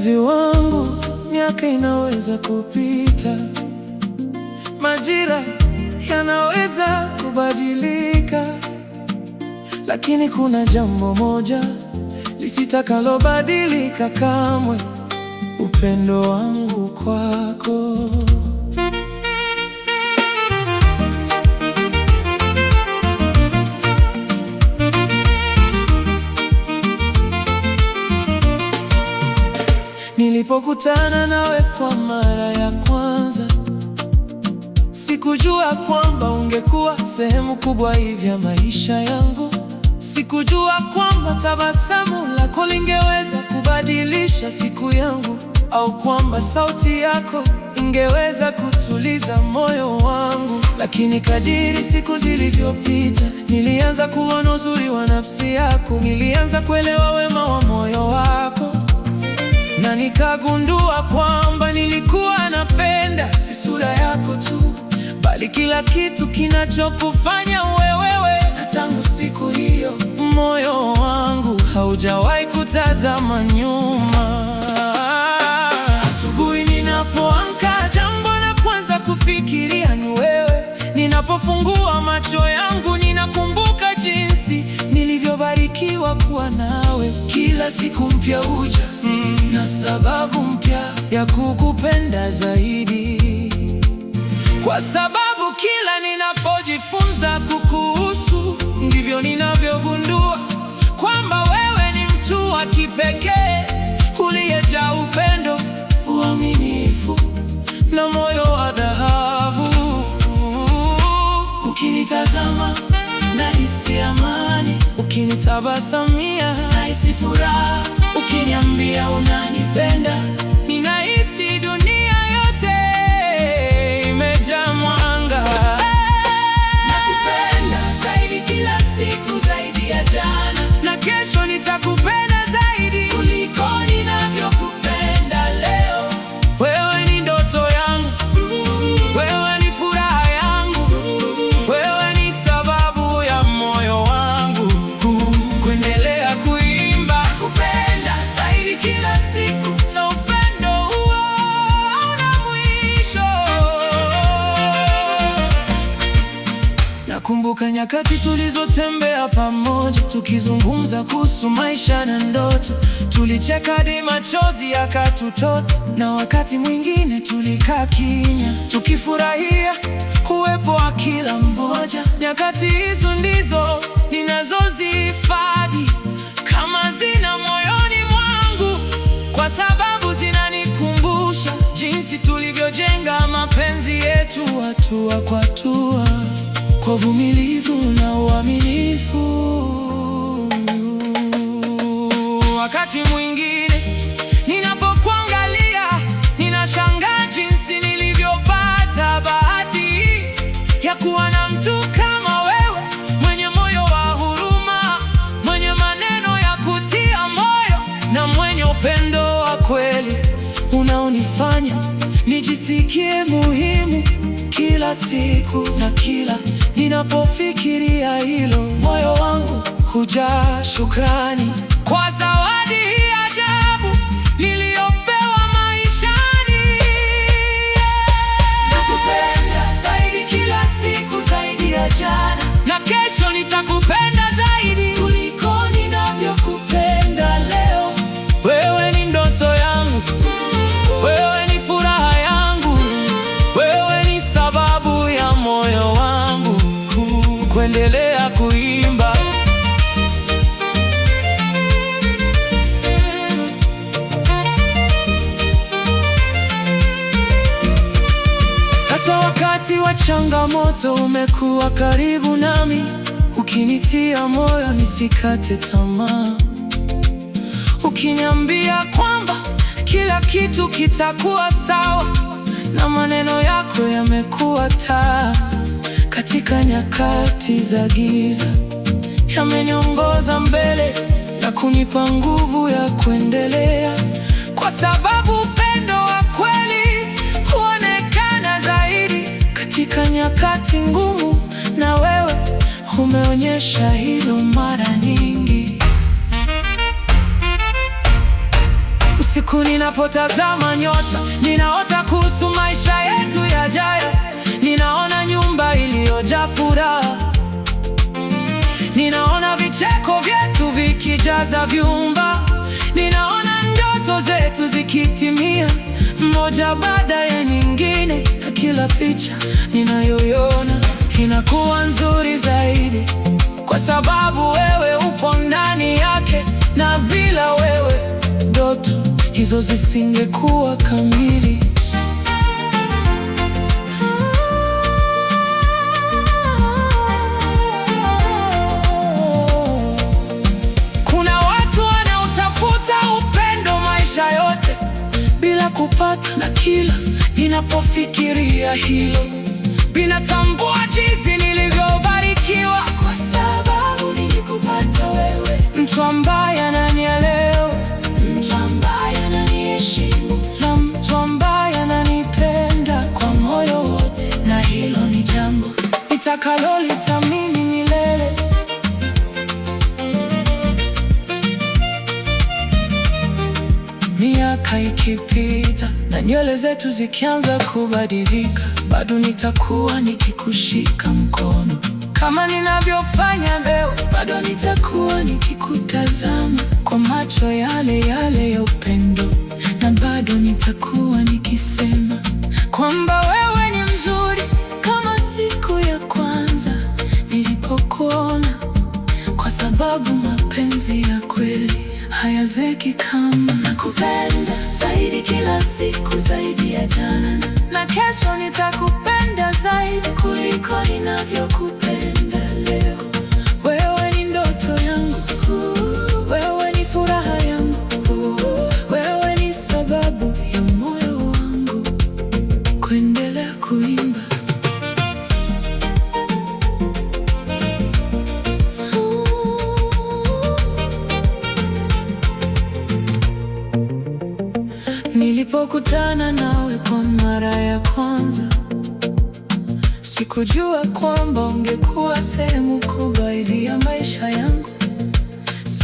Mpenzi wangu, miaka inaweza kupita, majira yanaweza kubadilika, lakini kuna jambo moja lisitakalobadilika kamwe: upendo wangu kwako. Nilipokutana nawe kwa mara ya kwanza, sikujua kwamba ungekuwa sehemu kubwa hivi ya maisha yangu. Sikujua kwamba tabasamu lako lingeweza kubadilisha siku yangu, au kwamba sauti yako ingeweza kutuliza moyo wangu. Lakini kadiri siku zilivyopita, nilianza kuona uzuri wa nafsi yako, nilianza kuelewa wema wa moyo wako, na nikagundua kwamba nilikuwa napenda si sura yako tu, bali kila kitu kinachokufanya wewe. Na tangu siku hiyo, moyo wangu haujawahi kutazama nyuma. Asubuhi ninapoamka, jambo la kwanza kufikiria ni wewe. Ninapofungua macho yangu, ninakumbuka jinsi nilivyobarikiwa kuwa nawe. Kila siku mpya huja na sababu mpya ya kukupenda zaidi, kwa sababu kila ninapojifunza kukuhusu, ndivyo ninavyogundua kwamba wewe ni mtu wa kipekee, uliyejaa upendo, uaminifu na moyo wa dhahabu. Ukinitazama nahisi amani, ukinitabasamia nahisi furaha, ukiniambia unanipenda, ninahisi dunia yote imejaa mwanga. Nakupenda zaidi kila siku, zaidi ya jana, na kesho nitakupenda zaidi kuliko ninavyokupenda leo. Wewe ni ndoto yangu, wewe ni furaha yangu, wewe ni sababu ya moyo wangu kuendelea kuimba. Kupenda zaidi kila siku, na upendo huo hauna mwisho. Nakumbuka nyakati tulizotembea pamoja, tukizungumza kuhusu maisha na ndoto. Tulicheka hadi machozi yakatutota, na wakati mwingine tulikaa kimya, tukifurahia uwepo wa kila mmoja. Nyakati hizo ndizo ninazozihifadhi kama hazina moyoni mwangu, kwa sababu zinanikumbusha jinsi tulivyojenga mapenzi yetu hatua kwa hatua, kwa uvumilivu na uaminifu. Wakati mwingine ninapokuangalia, ninashangaa jinsi nilivyopata bahati ya kuwa na mtu kama wewe, mwenye moyo wa huruma, mwenye maneno ya kutia moyo, na mwenye upendo wa kweli unaonifanya nijisikie muhimu kila siku. Na kila ninapofikiria hilo, moyo wangu hujaa shukrani kwa zawadi hii ajabu niliyopewa maishani. Nakupenda zaidi kila siku, zaidi ya jana, na kesho nitakupenda zaidi kuliko ninavyokupenda leo. Wewe ni ndoto yangu, wewe ni furaha yangu, wewe ni sababu ya moyo wangu kuendelea kuimba. Hata wakati wa changamoto umekuwa karibu nami, ukinitia moyo nisikate tamaa, ukiniambia kwamba kila kitu kitakuwa sawa, na maneno yako yamekuwa taa katika nyakati za giza. Yameniongoza mbele na kunipa nguvu ya kuendelea, kwa sababu upendo wa kweli huonekana zaidi katika nyakati ngumu, na wewe umeonyesha hilo mara nyingi. Usiku Usiku ninapotazama nyota, ninaota kuhusu maisha yetu yajayo. Ninaona nyumba iliyojaa furaha, ninaona vicheko vyetu vikijaza vyumba, ninaona ndoto zetu zikitimia, moja baada ya nyingine, na kila picha ninayoiona inakuwa nzuri zaidi, kwa sababu wewe upo ndani yake, na bila wewe ndoto hizo zisingekuwa kamili. Kuna watu wanaotafuta upendo maisha yote bila kupata, na kila ninapofikiria hilo ninatambua jinsi nilivyobarikiwa, kwa sababu nilikupata wewe, mtu ambaye ananielewa, mtu ambaye ananiheshimu, na mtu ambaye ananipenda kwa moyo wote, na hilo ni jambo nitakalolithamini milele. Miaka ikipita na nywele zetu zikianza kubadilika, bado nitakuwa nikikushika mkono kama ninavyofanya leo. Bado nitakuwa nikikutazama kwa macho yale yale ya upendo, na bado nitakuwa nikisema kwamba wewe ni mzuri kama siku ya kwanza nilipokuona, kwa sababu mapenzi ya kweli hayazeki kama nakupenda zaidi kila siku, zaidi ya jana, na kesho nitakupenda zaidi kuliko ninavyokupenda leo. Wewe ni ndoto yangu, wewe ni furaha yangu, wewe ni sababu ya moyo wangu kuendelea kuimba. Nilipokutana nawe kwa mara ya kwanza, sikujua kwamba ungekuwa sehemu kubwa ya maisha yangu.